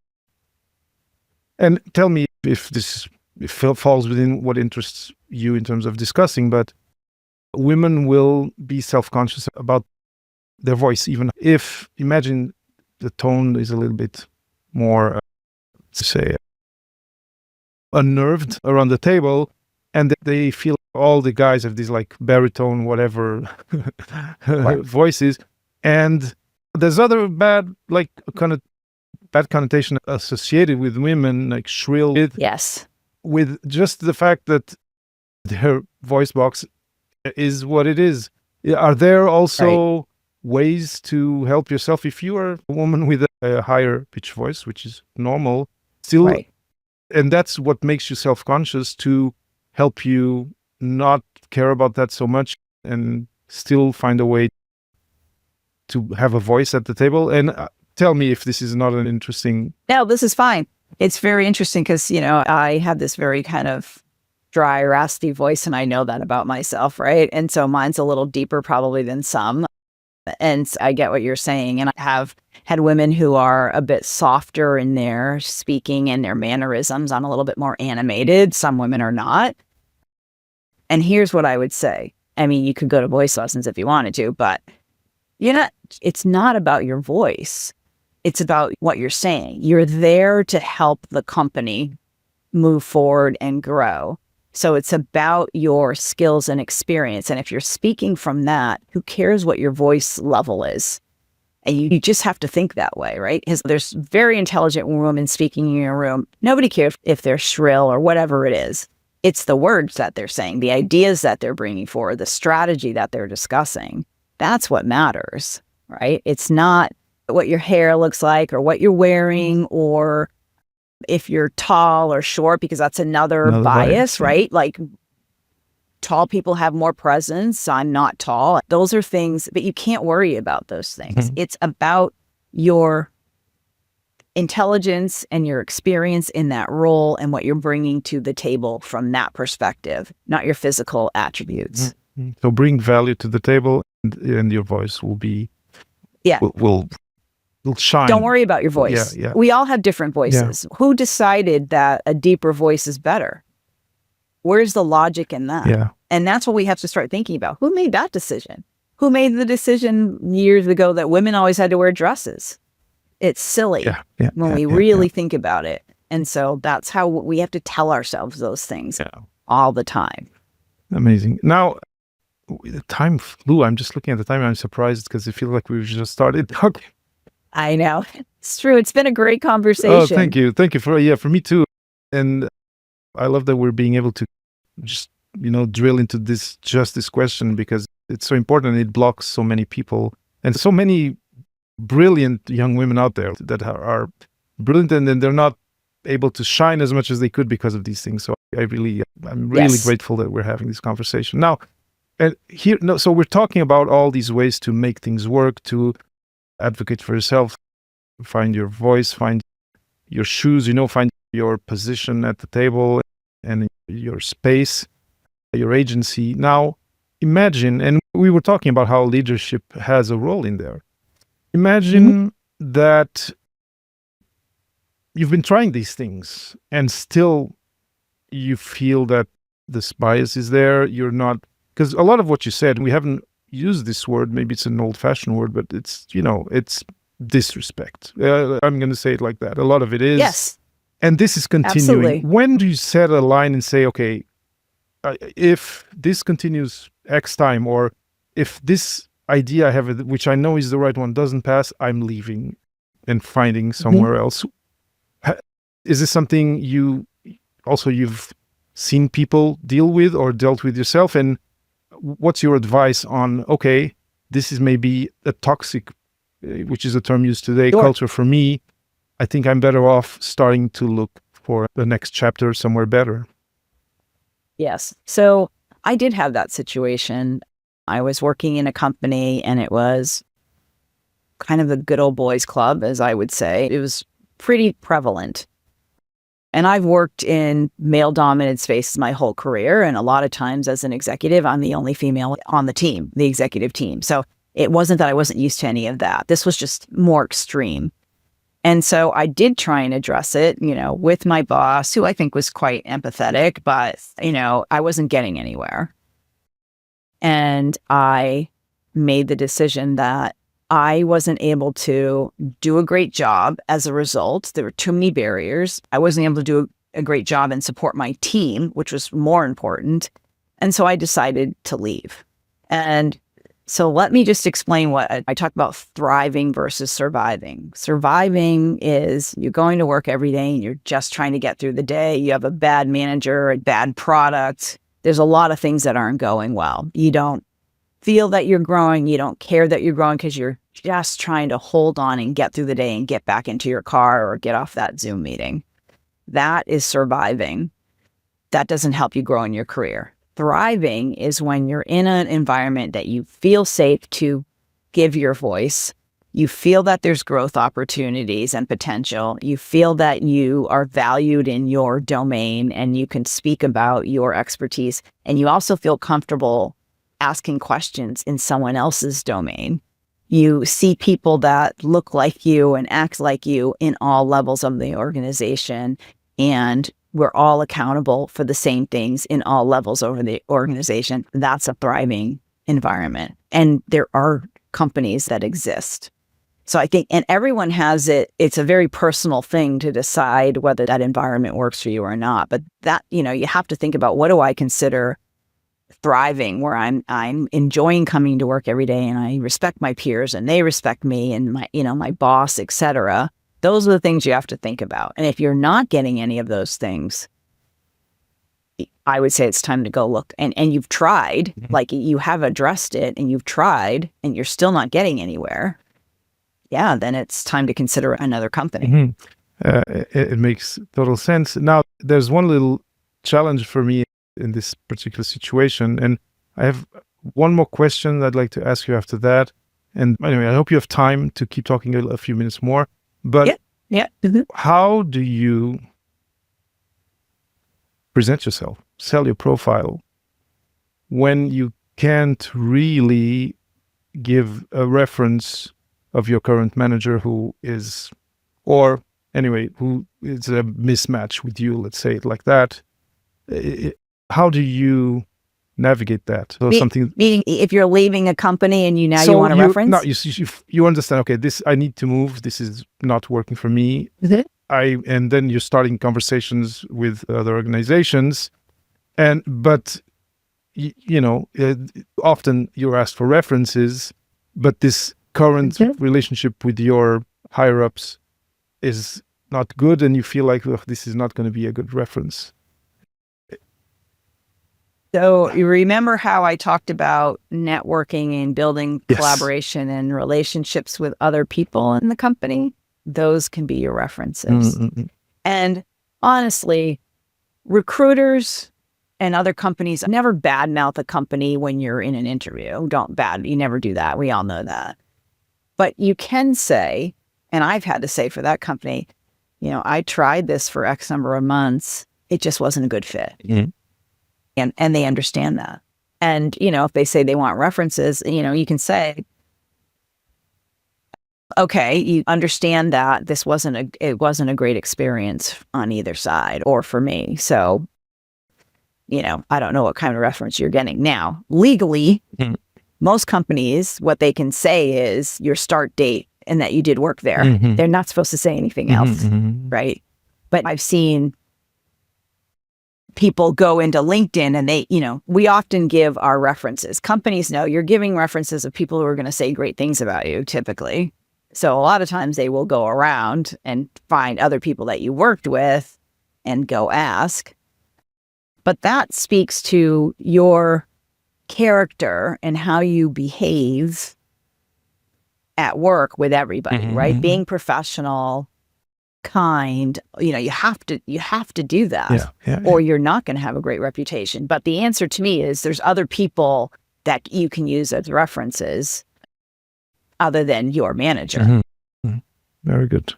And tell me if this falls within what interests you in terms of discussing, but women will be self-conscious about their voice, even if, imagine the tone is a little bit more, say, unnerved around the table, and they feel all the guys have these like baritone, whatever voices. And there's other bad connotation associated with women, like shrill, with just the fact that their voice box is what it is. Are there also ways to help yourself if you are a woman with a higher pitch voice, which is normal, still, and that's what makes you self-conscious, to help you not care about that so much and still find a way to have a voice at the table? And tell me if this is not an interesting... No, this is fine. It's very interesting because, I have this very kind of dry, raspy voice, and I know that about myself, right? And so mine's a little deeper probably than some. And I get what you're saying. And I have had women who are a bit softer in their speaking and their mannerisms. I'm a little bit more animated. Some women are not. And here's what I would say. I mean, you could go to voice lessons if you wanted to, but it's not about your voice. It's about what you're saying. You're there to help the company move forward and grow. So it's about your skills and experience. And if you're speaking from that, who cares what your voice level is? And you just have to think that way, right? Because there's very intelligent women speaking in your room. Nobody cares if they're shrill or whatever it is. It's the words that they're saying, the ideas that they're bringing forward, the strategy that they're discussing. That's what matters, right? It's not what your hair looks like or what you're wearing or if you're tall or short, because that's another bias, right? Like tall people have more presence. I'm not tall. Those are things, but you can't worry about those things. It's about your intelligence and your experience in that role and what you're bringing to the table from that perspective, not your physical attributes. So bring value to the table, and your voice will be, will shine. Don't worry about your voice. We all have different voices. Who decided that a deeper voice is better? Where's the logic in that? And that's what we have to start thinking about. Who made that decision? Who made the decision years ago that women always had to wear dresses? It's silly when we really think about it. And so that's how we have to tell ourselves those things all the time. Amazing. Now, the time flew. I'm just looking at the time. I'm surprised because I feel like we've just started talking. I know. It's true. It's been a great conversation. Oh, thank you. Thank you for me too. And I love that we're being able to just, drill into this question, because it's so important. It blocks so many people and so many brilliant young women out there that are brilliant, and then they're not able to shine as much as they could because of these things. So I'm really grateful that we're having this conversation now. And so we're talking about all these ways to make things work, to advocate for yourself, find your voice, find your shoes, find your position at the table and your space, your agency. Now, imagine, and we were talking about how leadership has a role in there. Imagine that you've been trying these things and still you feel that this bias is there. You're not, because a lot of what you said, we haven't used this word, maybe it's an old-fashioned word, but it's, it's disrespect. I'm going to say it like that. A lot of it is. Yes. And this is continuing. Absolutely. When do you set a line and say, okay, if this continues X time, or if this idea I have, which I know is the right one, doesn't pass, I'm leaving and finding somewhere else. Is this something you've seen people deal with or dealt with yourself? And what's your advice on, okay, this is maybe a toxic, which is a term used today, culture for me. I think I'm better off starting to look for the next chapter somewhere better. Yes. So I did have that situation. I was working in a company and it was kind of a good old boys club, as I would say. It was pretty prevalent. And I've worked in male-dominated spaces my whole career. And a lot of times as an executive, I'm the only female on the team, the executive team. So it wasn't that I wasn't used to any of that. This was just more extreme. And so I did try and address it, with my boss, who I think was quite empathetic, but, I wasn't getting anywhere. And I made the decision that I wasn't able to do a great job as a result. There were too many barriers. I wasn't able to do a great job and support my team, which was more important. And so I decided to leave. And so let me just explain what I talk about: thriving versus surviving. Surviving is you're going to work every day and you're just trying to get through the day. You have a bad manager, a bad product. There's a lot of things that aren't going well. You don't feel that you're growing. You don't care that you're growing because you're just trying to hold on and get through the day and get back into your car or get off that Zoom meeting. That is surviving. That doesn't help you grow in your career. Thriving is when you're in an environment that you feel safe to give your voice. You feel that there's growth opportunities and potential. You feel that you are valued in your domain and you can speak about your expertise. And you also feel comfortable asking questions in someone else's domain. You see people that look like you and act like you in all levels of the organization, and we're all accountable for the same things in all levels of the organization. That's a thriving environment. And there are companies that exist. So I think, and everyone has it, it's a very personal thing to decide whether that environment works for you or not. But that, you have to think about, what do I consider thriving, where I'm enjoying coming to work every day and I respect my peers and they respect me and my boss, etc. Those are the things you have to think about. And if you're not getting any of those things, I would say it's time to go look. And you've tried, like you have addressed it and you've tried and you're still not getting anywhere. Yeah, then it's time to consider another company. It makes total sense. Now, there's one little challenge for me in this particular situation. And I have one more question I'd like to ask you after that. And anyway, I hope you have time to keep talking a few minutes more. But how do you present yourself, sell your profile, when you can't really give a reference of your current manager who is a mismatch with you, let's say it like that? How do you navigate that? So meaning if you're leaving a company and you want a reference? No, you understand, okay, I need to move. This is not working for me. And then you're starting conversations with other organizations. But often you're asked for references, but this current relationship with your higher ups is not good. And you feel like, this is not going to be a good reference. So you remember how I talked about networking and building collaboration and relationships with other people in the company? Those can be your references. And honestly, recruiters and other companies never badmouth a company when you're in an interview. You never do that. We all know that. But you can say, and I've had to say for that company, I tried this for X number of months. It just wasn't a good fit. And they understand that. And, if they say they want references, you can say, okay, you understand that it wasn't a great experience on either side or for me. So, I don't know what kind of reference you're getting. Now, legally, most companies, what they can say is your start date and that you did work there. They're not supposed to say anything else, right? But I've seen people go into LinkedIn and they, we often give our references. Companies know you're giving references of people who are going to say great things about you, typically. So a lot of times they will go around and find other people that you worked with and go ask. But that speaks to your character and how you behave at work with everybody, right? Being professional, kind, you have to do that, or you're not going to have a great reputation. But the answer to me is there's other people that you can use as references other than your manager. Very good.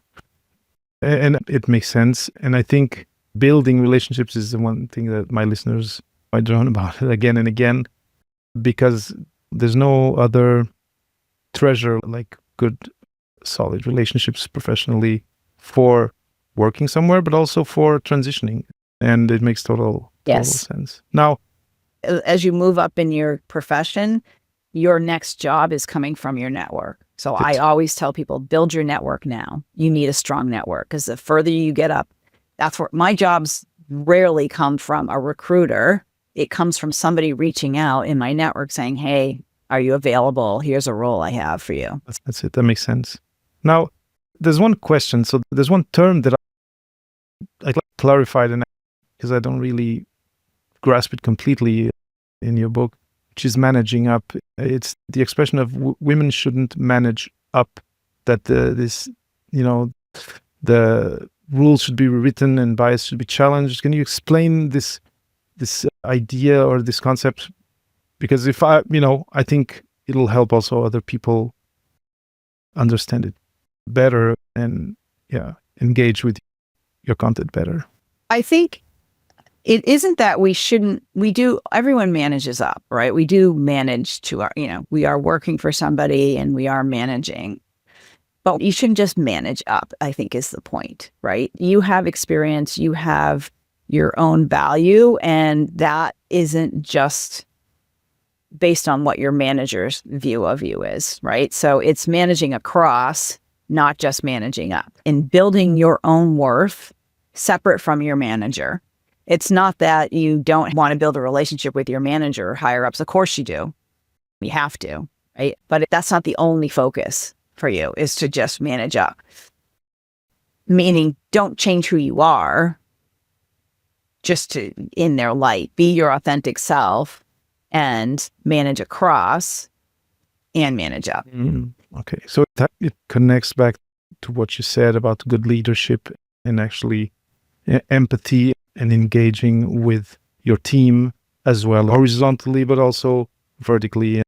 And it makes sense. And I think building relationships is the one thing that my listeners might drone about again and again, because there's no other treasure like good, solid relationships professionally for working somewhere, but also for transitioning. And it makes total sense. Now, as you move up in your profession, your next job is coming from your network. So I always tell people, build your network now. You need a strong network, because the further you get up, that's where my jobs rarely come from a recruiter. It comes from somebody reaching out in my network saying, hey, are you available? Here's a role I have for you. That's it. That makes sense. Now, there's one question. So there's one term that I'd like to clarify, because I don't really grasp it completely in your book, which is managing up. It's the expression of women shouldn't manage up, that the rules should be rewritten and bias should be challenged. Can you explain this idea or this concept? Because if I think it'll help also other people understand it better and engage with your content better. I think it isn't that everyone manages up, right? We do manage to we are working for somebody and we are managing, but you shouldn't just manage up, I think is the point, right? You have experience, you have your own value, and that isn't just based on what your manager's view of you is, right? So it's managing across, not just managing up, and building your own worth separate from your manager. It's not that you don't want to build a relationship with your manager or higher ups. Of course you do. You have to, right? But that's not the only focus for you, is to just manage up. Meaning, don't change who you are just to in their light. Be your authentic self and manage across and manage up. Okay. So it connects back to what you said about good leadership and actually empathy and engaging with your team as well, horizontally, but also vertically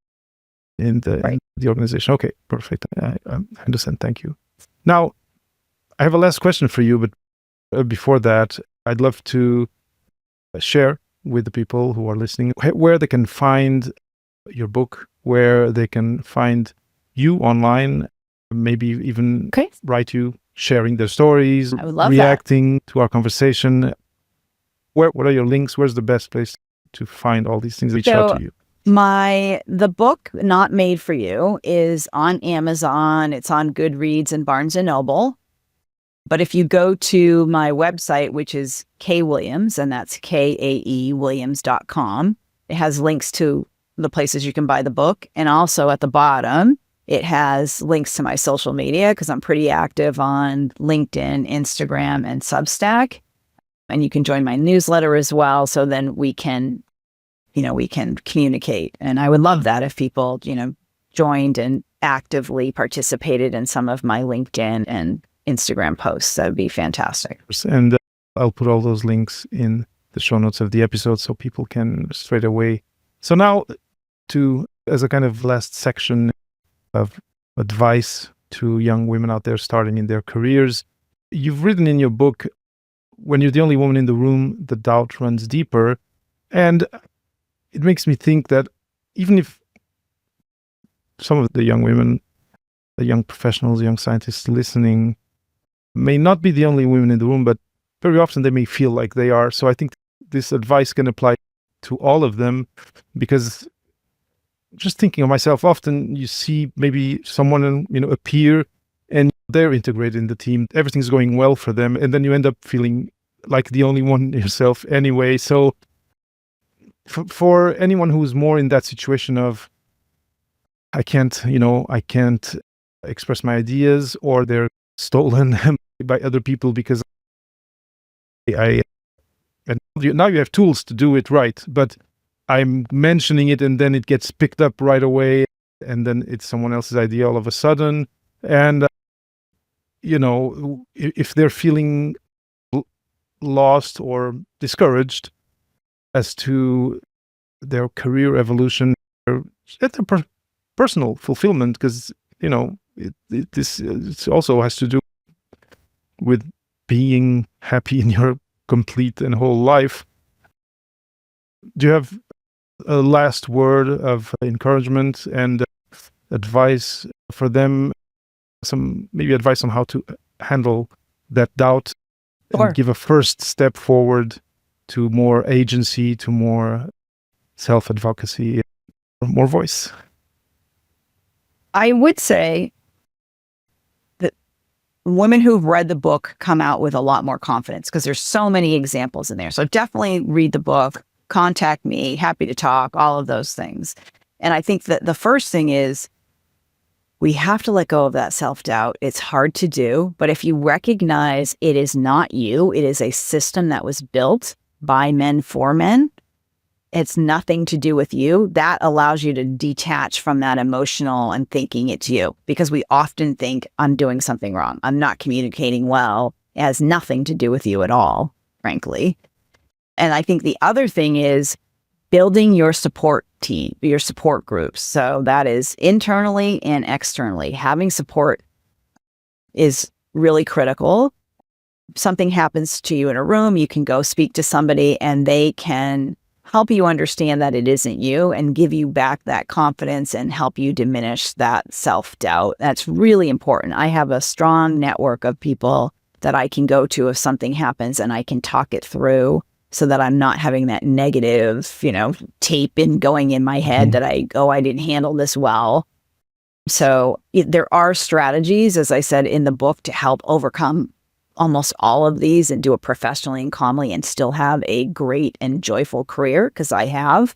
in the organization. Okay, perfect. I understand. Thank you. Now, I have a last question for you, but before that, I'd love to share with the people who are listening where they can find your book, where they can find you online, maybe even write you, sharing their stories, I would love reacting to our conversation. What are your links? Where's the best place to find all these things? Reach out to you. The book, Not Made for You, is on Amazon. It's on Goodreads and Barnes & Noble. But if you go to my website, which is Kae Williams, and that's KAEWilliams.com, it has links to the places you can buy the book. And also at the bottom, it has links to my social media, because I'm pretty active on LinkedIn, Instagram, and Substack. And you can join my newsletter as well. So then we can communicate. And I would love that if people, joined and actively participated in some of my LinkedIn and Instagram posts. That would be fantastic. And I'll put all those links in the show notes of the episode so people can straight away. So now, as a kind of last section of advice to young women out there starting in their careers, you've written in your book, when you're the only woman in the room, the doubt runs deeper. And it makes me think that even if some of the young women, the young professionals, young scientists listening may not be the only women in the room, but very often they may feel like they are. So I think this advice can apply to all of them, because just thinking of myself, often you see maybe someone, appear and they're integrated in the team. Everything's going well for them. And then you end up feeling like the only one yourself anyway. So for anyone who's more in that situation of, I can't express my ideas, or they're stolen by other people because and now you have tools to do it right, but I'm mentioning it and then it gets picked up right away, and then it's someone else's idea all of a sudden. And, if they're feeling lost or discouraged as to their career evolution, or at their personal fulfillment, because, it also has to do with being happy in your complete and whole life. Do you have a last word of encouragement and advice for them? Some maybe advice on how to handle that doubt Sure. and give a first step forward to more agency, to more self-advocacy, more voice. I would say that women who've read the book come out with a lot more confidence because there's so many examples in there. So definitely read the book, contact me, happy to talk, all of those things. And I think that the first thing is we have to let go of that self-doubt. It's hard to do, but if you recognize it is not you, it is a system that was built by men for men, it's nothing to do with you. That allows you to detach from that emotional and thinking it's you, because we often think I'm doing something wrong. I'm not communicating well. It has nothing to do with you at all, frankly. And I think the other thing is building your support team, your support groups. So that is internally and externally. Having support is really critical. Something happens to you in a room, you can go speak to somebody and they can help you understand that it isn't you and give you back that confidence and help you diminish that self-doubt. That's really important. I have a strong network of people that I can go to if something happens and I can talk it through so that I'm not having that negative, tape going in my head that I didn't handle this well. So there are strategies, as I said in the book, to help overcome almost all of these and do it professionally and calmly and still have a great and joyful career, because I have.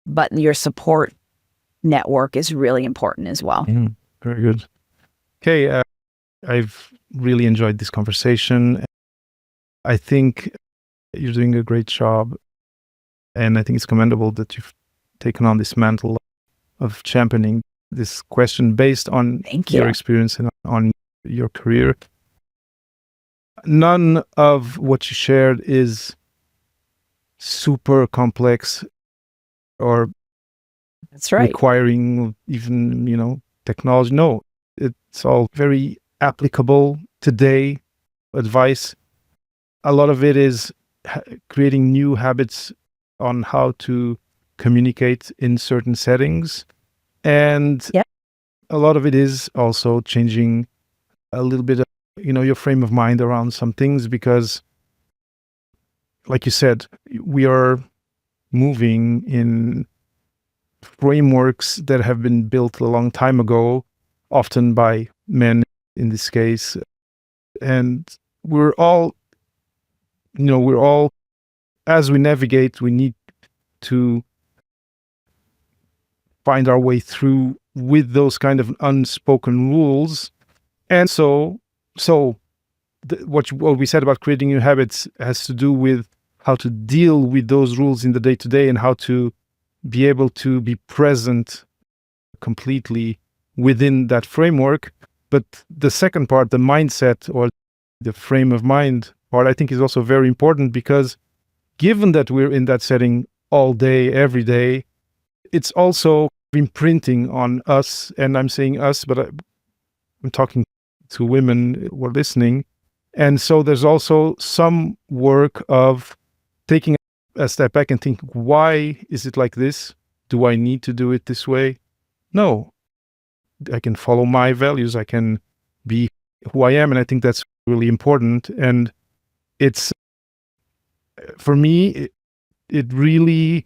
But your support network is really important as well. Very good. Okay, I've really enjoyed this conversation. I think you're doing a great job, and I think it's commendable that you've taken on this mantle of championing this question based on your experience and on your career. None of what you shared is super complex or that's right, requiring even, technology. No, it's all very applicable today advice. A lot of it is creating new habits on how to communicate in certain settings. And a lot of it is also changing a little bit of, your frame of mind around some things, because like you said, we are moving in frameworks that have been built a long time ago, often by men in this case. And we're all, as we navigate, we need to find our way through with those kind of unspoken rules. And so what we said about creating new habits has to do with how to deal with those rules in the day-to-day and how to be able to be present completely within that framework. But the second part, the mindset or the frame of mind part, I think is also very important, because given that we're in that setting all day, every day, it's also imprinting on us. And I'm saying us, but I'm talking to women who are listening. And so there's also some work of taking a step back and think, why is it like this? Do I need to do it this way? No, I can follow my values. I can be who I am. And I think that's really important. And it's, for me, it really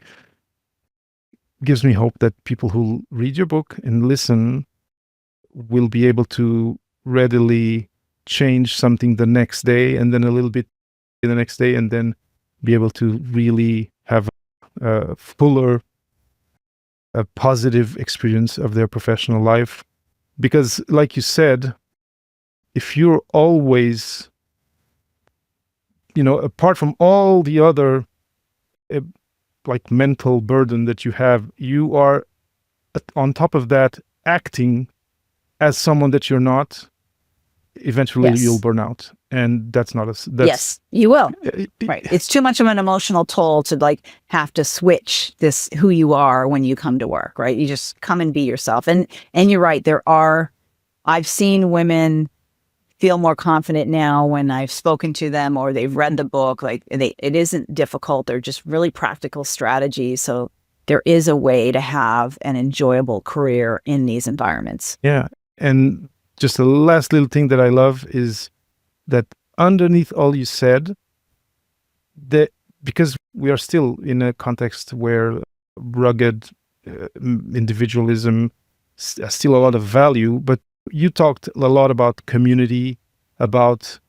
gives me hope that people who read your book and listen will be able to readily change something the next day, and then a little bit the next day and then be able to really have a fuller, a positive experience of their professional life. Because like you said, if you're always, apart from all the other like mental burden that you have, you are on top of that acting as someone that you're not, eventually Yes. you'll burn out. And that's not yes, you will. Right. It's too much of an emotional toll to like have to switch this who you are when you come to work, right? You just come and be yourself. And you're right. I've seen women feel more confident now when I've spoken to them or they've read the book. Like it isn't difficult. They're just really practical strategies. So there is a way to have an enjoyable career in these environments. Yeah. And just the last little thing that I love is that underneath all you said, that because we are still in a context where rugged individualism has still a lot of value, but you talked a lot about community, about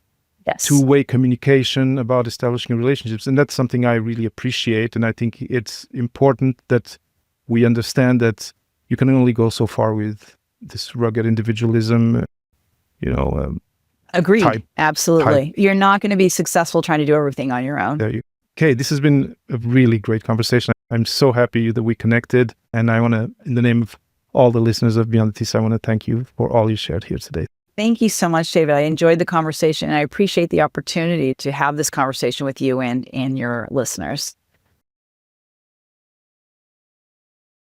Yes. two-way communication, about establishing relationships. And that's something I really appreciate. And I think it's important that we understand that you can only go so far with this rugged individualism, Agreed. type. Absolutely. You're not going to be successful trying to do everything on your own. Okay, this has been a really great conversation. I'm so happy that we connected. And I want to, in the name of all the listeners of Beyond the Thesis, I want to thank you for all you shared here today. Thank you so much, David. I enjoyed the conversation. I appreciate the opportunity to have this conversation with you and your listeners.